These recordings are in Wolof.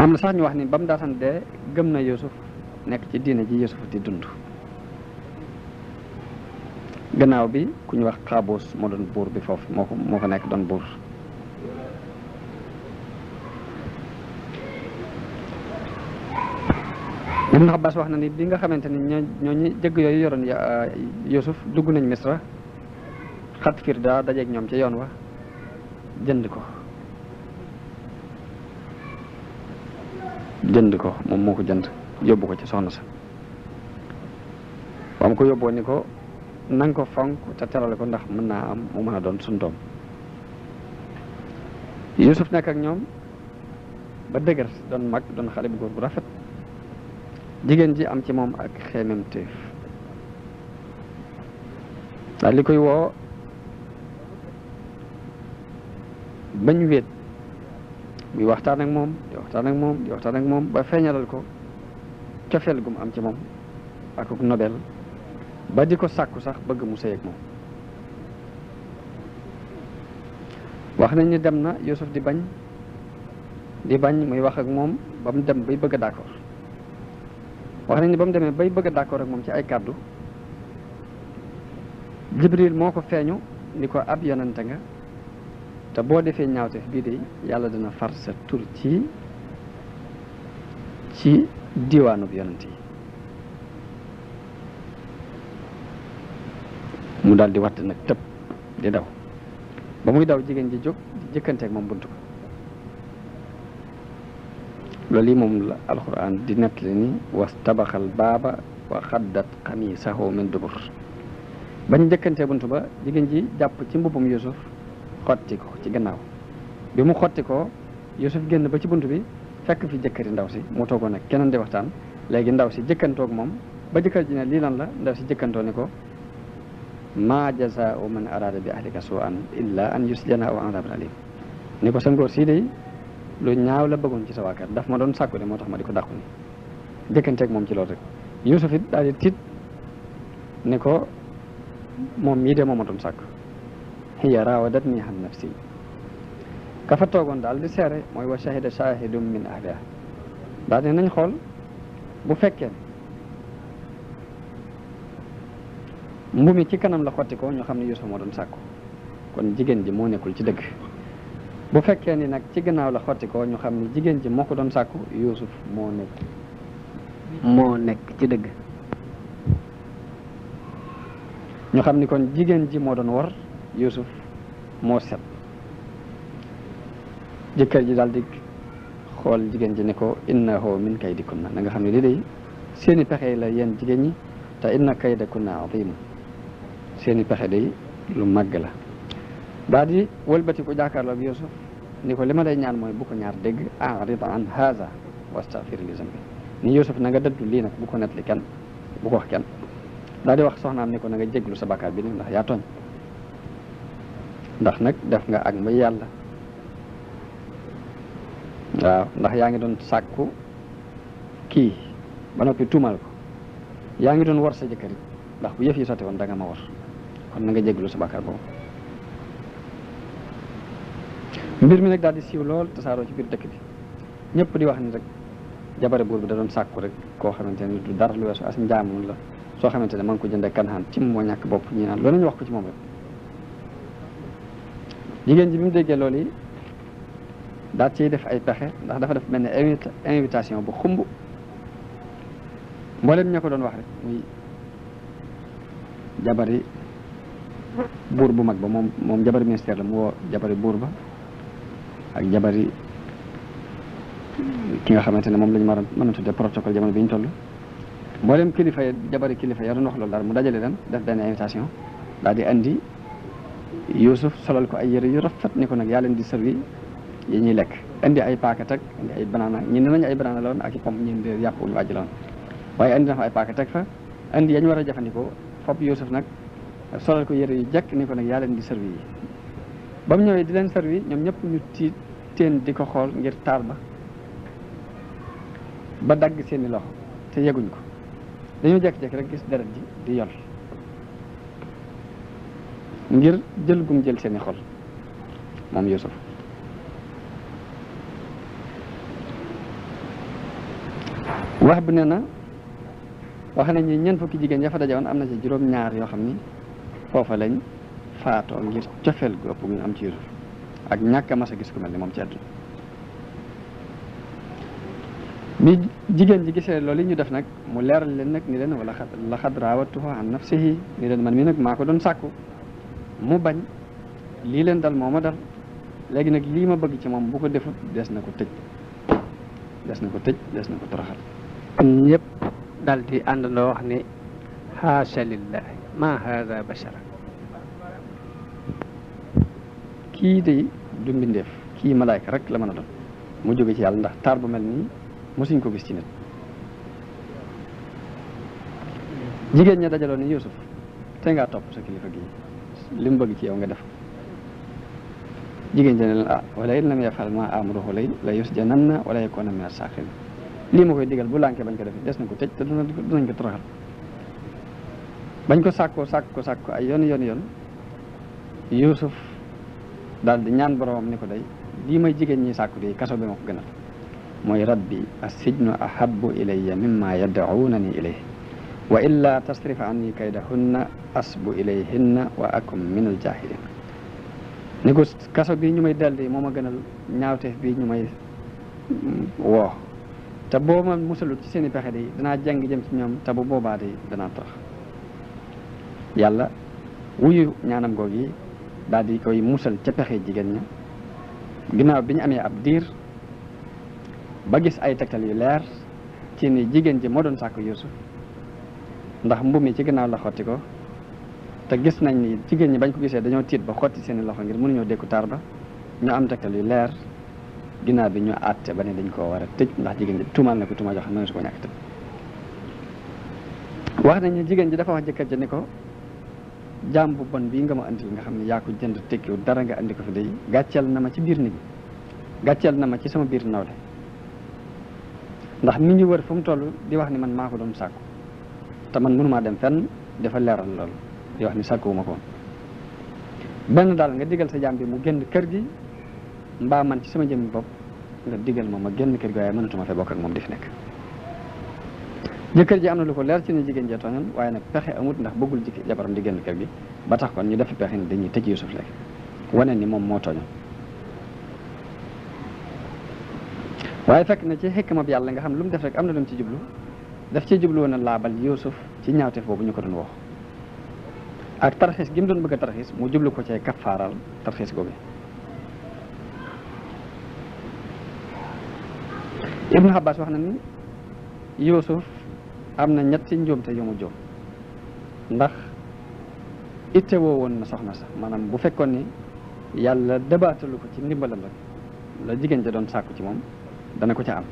am na sax ñu wax ni ba mu daataan dee gëm na Yuusuf nekk ci diine ji Yuusuf di dund. gannaaw bi ku ñu wax Xaaboos moo doon buur bi foofu moo fa nekk doon buur. Ibn Abbas wax na ni bi nga xamante ni ñooñu jëgg yooyu yoroon Yuusuf dugg nañ Misra xat fiir daa dajeeg ñoom ca yoon wa jënd ko moom moo ko jënd yóbbu ko ci soxna sa ba mu ko yóbboo ni ko nanga ko fonk te terale ko ndax mën naa am mu mën a doon suñ doom. Yuusuf nekk ak ñoom ba dëgër doon mag doon xale bu góor bu rafet jigéen ji am ci moom ak xeemem téef daal li koy woo bañ wéet muy waxtaan ak moom di waxtaan ak moom ba feeñalal ko cofeel gum am ci moom ak nobel ba di ko sàkku sax bëgg mu sëy ak moom. wax nañ ni dem na Yuusuf di bañ muy wax ak moom ba mu dem bay bëgg a d'accord wax nañ ni ba mu demee bay bëgg a d'accord ak moom ci ay kàddu Jibril moo ko feeñu ni ko ab yonante nga te boo defee ñaawteef bii de yàlla dina far sa tur ci diwaanub yonante yi. mu daal di watt nag tëb di daw ba muy daw jigéen ji jóg jëkkanteeg moom buntu ko. loolu yi moom la alquran di nettali ni was tabaxal baaba wa xaddat xamiisahu min dubur bañ jëkkantee buntu ba jigéen ji jàpp ci mbubbum Yuusuf xotti ko ci gannaaw bi mu xotti ko Yuusuf génn ba ci buntu bi fekk fi jëkkëri ndaw si mu toogoon ak keneen di waxtaan léegi ndaw si jëkkantoog moom ba jëkkër ji ne lii lan la ndaw si jëkkantoo ni ko maa jazaa'u man araada bi ahlika suu'an illa an yusjana aw adabun alim ni ko sa ngóor sii de lu ñaaw la bëggoon ci sa waa kër daf ma doon sàkku de moo tax ma di ko dàqu ni jëkkanteeg moom ci loolu rek Yuusuf it daal di tiit ni ko moom mii de moo ma doon sàkku hiya raawadatnii an nafsi ka fa toogoon daal di seere mooy wa shahida shahidun min ahliha daal di nañ xool bu fekkee mbu mi ci kanam la xotti ko ñu xam ne Yuusuf moo doon sàkku kon jigéen ji moo nekkul ci dëgg bu fekkee ni nag ci gannaaw la xotti ko ñu xam ne jigéen ji moo ko doon sàkku Yuusuf moo nekk ci dëgg ñu xam ni kon jigéen ji moo doon war Yuusuf moo set jëkkër ji daal di xool jigéen ji ne ko innahu min kaydikunna na nga xam ne li day seeni pexe la yéen jigéen ñi te inna kaydakunna aziim seeni pexe day lu màgg la daal di wëlbati ko jàkkaarloo ak Yuusuf ni ko li ma lay ñaan mooy bu ko ñaar dégg a'rid an haza wastaghfir li zambi ni Yuusuf na nga dëddu lii nag bu ko nettali kenn bu ko wax kenn daal di wax soxnaam ni ko na nga jéglu sa bakkaar bi ni ndax yaa tooñ ndax nag def nga ak may yàlla waaw ndax yaa ngi doon sàkku kii ba noppi tuumal ko yaa ngi doon war sa jëkkër it ndax bu yëf yi sotti woon da nga ma war kon na nga jéglu sa bakkaar boobu mbir mi nag daal di siiw lool tasaaroo ci biir dëkk bi ñëpp di wax ni rek jabare buur bi da doon sàkku rek koo xamante ne du dara lu weesu as njaamoon la soo xamante ne ma ngi ko jëndee Kanaan ci moo ñàkk bopp ñi naan loolu ñu wax ko ci moom rek jigéen ji bi mu déggee loolu yi daal ciy def ay pexe ndax dafa def mel ne invitation bu xumb mboolem ña ko doon wax rek muy jabari buur bu mag ba moom jabari ministère la mu woo jabari buur ba ak jabari ki nga xamante ne moom la ñu mën a tuddee protocole jamono bi ñu toll mboolem kilifa yi jabari kilifa ya doon wax loolu daal mu dajale leen def benn invitation daal di andi Yuusuf solal ko ay yëre yu rafet ni ko nag yaa leen di servi yi ñuy lekk indi ay paaka teg indi ay banana ñi ne nañu ay banana la woon ak i pomme ñi de yàpp ñu wàjji la woon waaye indi na fa ay paaka teg fa indi yañ war a jëfandikoo fop Yuusuf nag solal ko yëre yu jekk ni ko nag yaa leen di servi yi ba mu ñëwee di leen servi ñoom ñëpp ñu tiit teen di ko xool ngir taar ba dagg seeni loxo te yeguñ ko dañoo jekk-jekk rek gis deret ji di yol ngir jël gum jël seeni xol moom Yuusuf wax bi nee na wax nañ ni ñeent fukki jigéen ya fa dajewoon am na ci juróom-ñaar yoo xam ni foofa lañ faatoo ngir cofeel gu ëpp gu ñu am ci Yuusuf ak ñàkk a mas a gis ku mel ni moom ci àdduna bi jigéen ji gisee loolu yi ñu def nag mu leeral leen nag ni leen wala laqad raawattuhu an nafsihi ni leen man mii nag maa ko doon sàkku mu bañ lii leen dal moo ma dal léegi nag lii ma bëgg ci moom bu ko defut des na ko tëj des na ko toroxal ñëpp dal di àndandoo wax ni haasha lillahi ma haada bashara kii de du mbindeef kii malaayka rek la mën a doon mu jóge ci yàlla ndax taar bu mel nii mosuñ ko gis ci nit jigéen ña dajaloo ni Yuusuf te ngaa topp sa kilifa gi li mu bëgg ci yow nga def jigéen ña ne leen wala in lam yafal ma amruhu la yusjananna wala yakuna min as-saxirin lii ma koy digal bu lànkee bañ ko def des na ko tëj te dinañ ko toroxal bañ ko sàkko ay yoon Yuusuf daal di ñaan boromam ni ko day lii may jigéen ñi sàkku di kaso bi ma ko gënal mooy rabbi as-sijnu ahabbu ilayya mimma yad'unani ilayhi wa illa tasrif anni kaydahunna asbu ilayhinna wa akum min al-jahilin ni ko kaso bi ñu may daldi moo ma gënal ñaawteef bi ñu may woo te boo ma musalut ci seen i pexe de danaa jàng jëm ci ñoom te bu boobaa de danaa tax yàlla wuyu ñaanam googu yi daal di koy musal ca pexe jigéen ña ginnaaw bi ñu amee ab diir ba gis ay tegtal yu leer ci ni jigéen ji moo doon sàkk Yuusuf ndax mbubb mi ci ginnaaw la xotti ko te gis nañ ni jigéen ñi bañ ko gisee dañoo tiit ba xotti seen i loxo ngir mënuñoo dékku taar ba ñu am tegtal yu leer ginnaaw bi ñu àtte ba ne dañ koo war a tëj ndax jigéen ji tuumaal na ko tuuma joo xam ne su ko ñàkk tëj wax nañ ni jigéen ji dafa wax jëkkër ji ni ko jaam bu bon bii nga ma andil nga xam ne yaa ko jënd tekkiwu dara nga andi ko fi day gàcceel na ma ci biir nit ñi gàcceel na ma ci sama biir nawle ndax nit ñi wër fu mu toll di wax ni man maa ko doon sàkku te man mënumaa dem fenn dafa leeral loolu di wax ni sàkkuwuma ko benn daal nga digal sa jaam bi mu génn kër gi mbaa man ci sama jëmmi bopp nga digal ma génn kër gi waaye mënatuma fee bokk ak moom di fi nekk jëkkër ji am na lu ko leer ci ne jigéen jee tooñoon waaye nag pexe amut ndax bëggul jabaram di génn kër gi ba tax kon ñu defi pexe ni dañuy tëj Yuusuf léegi wane ni moom moo tooñoon waaye fekk na ci xikma bi yàlla nga xam lu mu def rek am na lu mu ci jublu daf ci jublu woon a laabal Yuusuf ci ñaawteef boobu ñu ko doon wax ak tarxiis gi mu doon bëgg a tarxiis mu jublu ko cee kaffaaral tarxiis googu Ibnu Abbas wax na ni Yuusuf am na ñetti njuumte yu mu jóom ndax itte woo woon na soxna sax maanaam bu fekkoon ni yàlla dabaatalu ko ci ndimbalam rek la jigéen ja doon sàkku ci moom dana ko ca am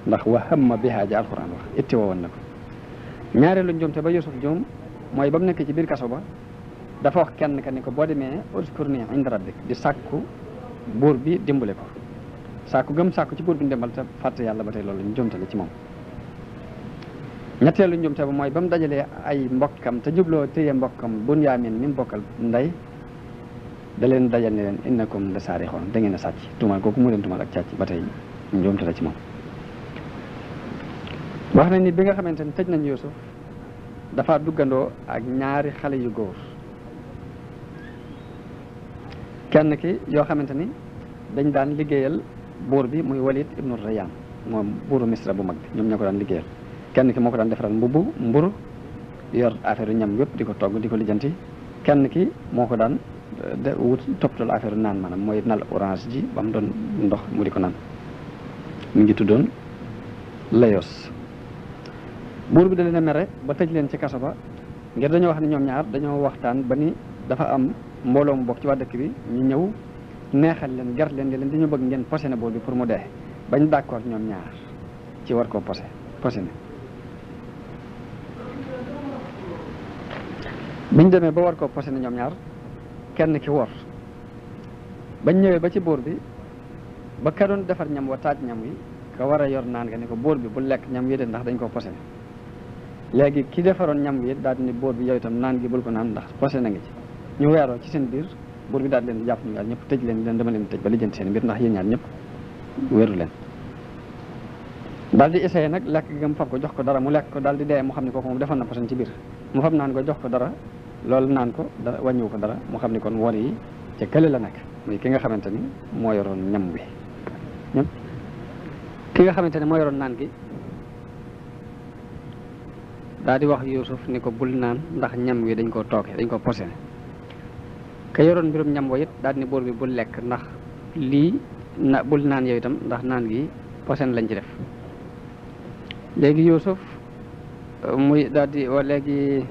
ndax wa hamma bihaa ja alxuraan wax itte woo woon na ko ñaareelu njuumte ba Yuusuf juum mooy ba mu nekk ci biir kaso ba dafa wax kenn ka ni ko boo demee uzkurni inda rabbik di sàkku buur bi dimbale ko sàkku gëm sàkku ci buur bi ndimbal te fàtte yàlla ba tey loolu njuumte la ci moom ñetteelu njuumte ba mooy ba mu dajalee ay mbokkam te jubloo téye mbokkam Bunyaamin mi mu bokkal ndey da leen dajal ne leen innakum la saarixoon da ngeen a sàcc tuumal kooku mu leen tuumal ak càcc ba tey njuumte la ci moom wax nañ ni bi nga xamante ni tëj nañ Yuusuf dafa duggandoo ak ñaari xale yu góor kenn ki yoo xamante ni dañ daan liggéeyal buur bi muy Walid ibnu Rayyan moom buuru Misra bu mag bi ñoom ñoo ko daan liggéeyal kenn ki moo ko daan defaral mburu yor affaire ñam yëpp di ko togg di ko lijjanti kenn ki moo ko daan wut toppatoo affaire naan maanaam mooy nal orange ji ba mu doon ndox mu di ko naan mi ngi tuddoon Layos buur bi da leen a mere ba tëj leen ci kaso ba ngir dañoo wax ne ñoom ñaar dañoo waxtaan ba ni dafa am mbooloo mu bokk ci waa dëkk bi ñu ñëw neexal leen ger leen di leen dañoo bëgg ngeen posé na buur bi pour mu dee bañ d'accord ñoom ñaar ci war koo posé na biñ demee ba war koo posé na ñoom ñaar kenn ki wor bañ ñëwee ba ci buur bi ba ka doon defar ñam wa taaj ñam wi ka war a yor naan nga ni ko buur bi bu lekk ñam wi de ndax dañ koo posé léegi ki defaroon ñam wi daal di ni buur bi yow itam naan gi bul ko naan ndax posé na nga ci ñu weeroo ci seen biir buur bi daal di leen di jàpp ñu ñaar ñëpp tëj leen dama leen tëj ba lijjanti seen mbir ndax yéen ñaar ñëpp wéeru leen daal di essayé nag lekk gi mu fab ko jox ko dara mu lekk ko daal di dee mu xam ne kooku moom defoon na poson ci biir mu fab naan ko jox ko dara loolu naan ko dara wàññiwu ko dara mu xam ni kon won yi ca kële la nekk muy ki nga xamante ni moo yoroon ñam wi ki nga xamante ne moo yoroon naan gi daal di wax Yuusuf ni ko bul naan ndax ñam wi dañ koo tooke dañ koo posé ka yoroon mbirum ñam wa it daal di ni buur bi bul lekk ndax lii bul naan yow itam ndax naan gi posé lañ ci def léegi Yuusuf muy daal di léegi